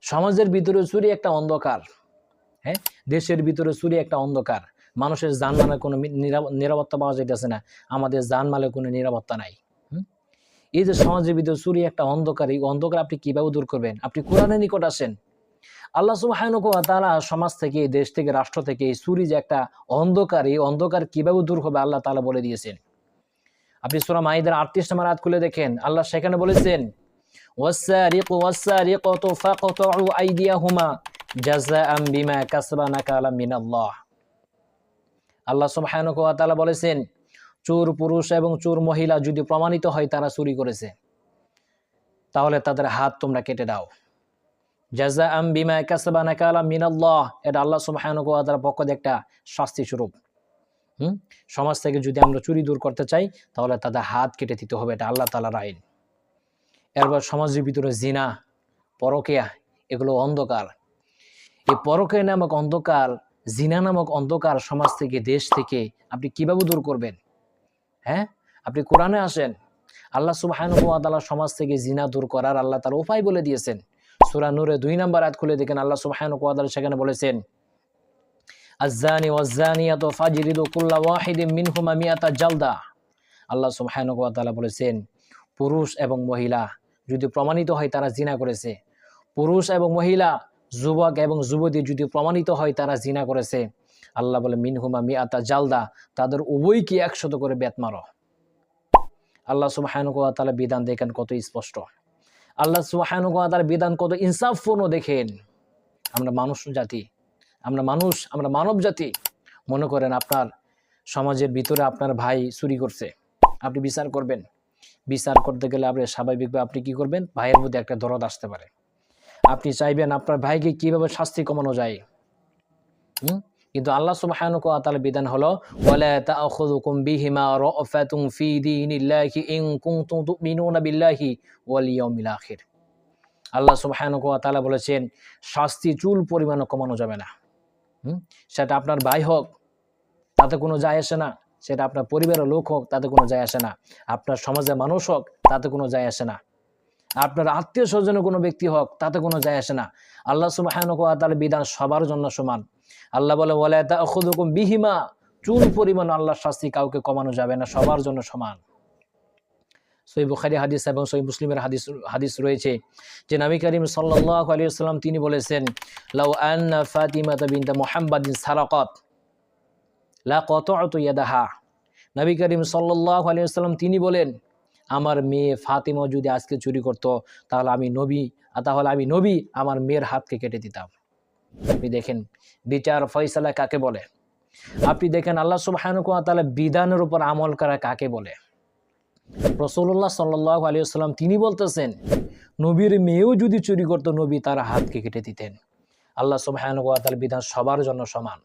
সমাজের ভিতরে চুরি একটা অন্ধকার। হ্যাঁ, দেশের ভিতরে চুরি একটা অন্ধকার। মানুষের জানমালের কোনো নিরাপত্তা পাওয়া যাইতেছে না, আমাদের জানমালের কোনো নিরাপত্তা নাই। এই যে সমাজের ভিতরে চুরি একটা অন্ধকার, এই অন্ধকার আপনি কিভাবে দূর করবেন? আপনি কোরআনের নিকট আসেন। আল্লাহ সুবহানাহু ওয়া তাআলা সমাজ থেকে, দেশ থেকে, রাষ্ট্র থেকে এই চুরি যে একটা অন্ধকার, এই অন্ধকার কিভাবে দূর হবে আল্লাহ তাআলা বলে দিয়েছেন। আপনি সূরা মাইদার 38 নম্বর আয়াত খুলে দেখেন, আল্লাহ সেখানে বলেছেন, ওয়াস-সারিকু ওয়াস-সারিকাতু ফাকতাউ আইদিয়াহুমা জাযাআম বিমা কাসাবা নাকালাম মিনাল্লাহ। আল্লাহ সুবহানাহু ওয়া তাআলা বলেছেন, চোর পুরুষ এবং চোর মহিলা যদি প্রমাণিত হয় তারা চুরি করেছে, তাহলে তাদের হাত তোমরা কেটে দাও। জাযাআম বিমা কাসাবা নাকালাম মিনাল্লাহ, এটা আল্লাহ সুবহানাহু ওয়া তাআলার পক্ষ থেকে একটা শাস্তি স্বরূপ। সমাজ থেকে যদি আমরা চুরি দূর করতে চাই তাহলে তাদের হাত কেটে দিতে হবে, এটা আল্লাহ তাআলার আইন। এরপর সমাজের ভিতরে জিনা, পরকিয়া, এগুলো অন্ধকার। এই পরকিয়া নামক অন্ধকার, জিনা নামক অন্ধকার সমাজ থেকে, দেশ থেকে আপনি কিভাবে দূর করবেন? হ্যাঁ, আপনি কোরআনে আসেন। আল্লাহ সুবহানাহু ওয়া তাআলা সমাজ থেকে জিনা দূর করার আল্লাহ তাআলা উপায় বলে দিয়েছেন। সূরা নূরে 2 নম্বর আয়াত খুলে দেখেন, আল্লাহ সুবহানাহু ওয়া তাআলা সেখানে বলেছেন, আয-যানি ওয়াজ-যানিয়াতু ফাজরিদু কুল্লা ওয়াহিদিন মিনহুমা মিআতা জালদা। আল্লাহ সুবহানাহু ওয়া তাআলা বলেছেন, পুরুষ এবং মহিলা যদি প্রমাণিত হয় তারা জিনা করেছে, পুরুষ এবং মহিলা, যুবক এবং যুবতী যদি প্রমাণিত হয় তারা জিনা করেছে, আল্লাহ বলে মিনহুমা মিআতা জালদা, তাদের উভয়কে 100 করে বেত মারো। আল্লাহ সুবহানাহু ওয়া তাআলা বিধান দেখেন কত স্পষ্ট। আল্লাহ সুবহানাহু ওয়া তাআলা বিধান কত ইনসাফপূর্ণ দেখেন। আমরা মানুষ জাতি, আমরা মানুষ, আমরা মানব জাতি। মনে করেন আপনার সমাজের ভিতরে আপনার ভাই চুরি করছে, আপনি বিচার করবেন। বিচার করতে গেলে আপনি স্বাভাবিকভাবে আপনি কি করবেন? ভাইয়ের মধ্যে একটা দরদ আসতে পারে। আপনি চাইবেন আপনার ভাইকে কিভাবে শাস্তি কমানো যায়। কিন্তু আল্লাহ সুবহানাহু ওয়া তাআলার বিধান হলো, ওয়ালা তাআখুযুকুম বিহিমা রাফাতুন ফি দীনিল্লাহি ইন কুনতুম তুমিনুনা বিল্লাহি ওয়াল ইয়াউমিল আখির। আল্লাহ সুবহানাহু ওয়া তাআলা বলেছেন, শাস্তি চুল পরিমাণও কমানো যাবে না। সেটা আপনার ভাই হোক, তাতে কোনো যায় আসে না। সেটা আপনার পরিবারের লোক হোক, তাতে কোনো যায় আসে না। আপনার সমাজের মানুষ হোক, তাতে কোনো যায় আসে না। আপনার আত্মীয় স্বজনের কোনো ব্যক্তি হোক, তাতে কোনো যায় আসে না। আল্লাহ সুবহানাহু ওয়া তাআলার বিধান সবার জন্য সমান। আল্লাহ বলে, ওয়ালা তাআখুযুকুম বিহিমা, চুল পরিমাণ আল্লাহর শাস্তি কাউকে কমানো যাবে না, সবার জন্য সমান। সহিহ বুখারী হাদিস এবং সহিহ মুসলিমের হাদিস রয়েছে যে নবী করিম সাল্লাল্লাহু আলাইহি ওয়াসাল্লাম তিনি বলেছেন, লাউ আন্না ফাতিমাতা বিনতা মুহাম্মাদিন সারাকাত লা কাতা'তু ইয়াদাহা। নবী করিম সাল্লাল্লাহু আলাইহি ওয়াসাল্লাম তিনি বলেন, আমার মেয়ে ফাতিমা যদি আজকে চুরি করত তাহলে আমি নবী আমার মেয়ের হাতকে কেটে দিতাম। আপনি দেখেন বিচার ফয়সালা কাকে বলে। আপনি দেখেন আল্লাহ সুবহানাহু ওয়া তাআলা বিধানের উপর আমল করা কাকে বলে। রাসূলুল্লাহ সাল্লাল্লাহু আলাইহি ওয়াসাল্লাম তিনি বলতেছেন, নবীর মেয়েও যদি চুরি করত নবী তার হাতকে কেটে দিতেন। আল্লাহ সুবহানাহু ওয়া তাআলার বিধান সবার জন্য সমান।